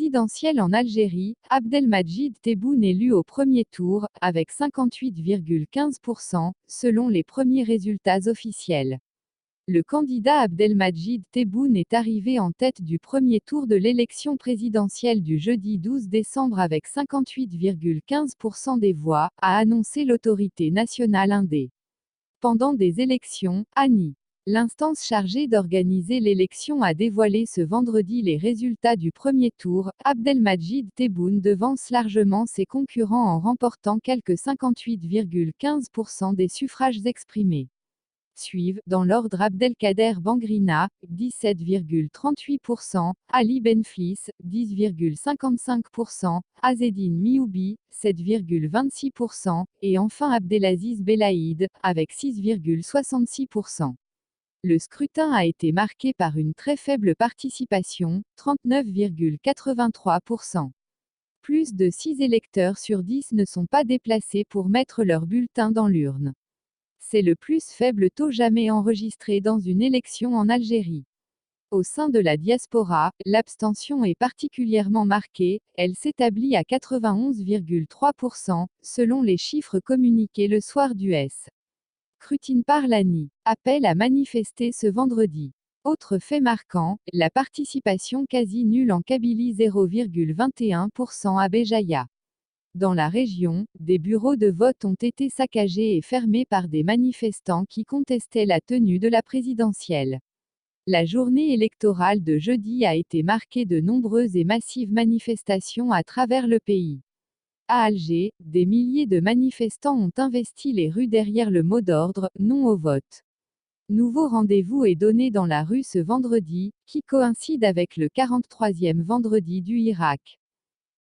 présidentielle en Algérie, Abdelmadjid Tebboune élu au premier tour, avec 58,15%, selon les premiers résultats officiels. Le candidat Abdelmadjid Tebboune est arrivé en tête du premier tour de l'élection présidentielle du jeudi 12 décembre avec 58,15% des voix, a annoncé l'autorité nationale indé. Pendant des élections, ANI, l'instance chargée d'organiser l'élection, a dévoilé ce vendredi les résultats du premier tour. Abdelmadjid Tebboune devance largement ses concurrents en remportant quelque 58,15% des suffrages exprimés. Suivent, dans l'ordre, Abdelkader Bangrina, 17,38%, Ali Benflis, 10,55%, Azzedine Mioubi, 7,26%, et enfin Abdelaziz Belaïd, avec 6,66%. Le scrutin a été marqué par une très faible participation, 39,83%. Plus de 6 électeurs sur 10 ne sont pas déplacés pour mettre leur bulletin dans l'urne. C'est le plus faible taux jamais enregistré dans une élection en Algérie. Au sein de la diaspora, l'abstention est particulièrement marquée, elle s'établit à 91,3%, selon les chiffres communiqués le soir du scrutin par l'ANI. Appel à manifester ce vendredi. Autre fait marquant, la participation quasi nulle en Kabylie, 0,21% à Béjaïa. Dans la région, des bureaux de vote ont été saccagés et fermés par des manifestants qui contestaient la tenue de la présidentielle. La journée électorale de jeudi a été marquée de nombreuses et massives manifestations à travers le pays. À Alger, des milliers de manifestants ont investi les rues derrière le mot d'ordre « Non au vote ». Nouveau rendez-vous est donné dans la rue ce vendredi, qui coïncide avec le 43e vendredi du Hirak.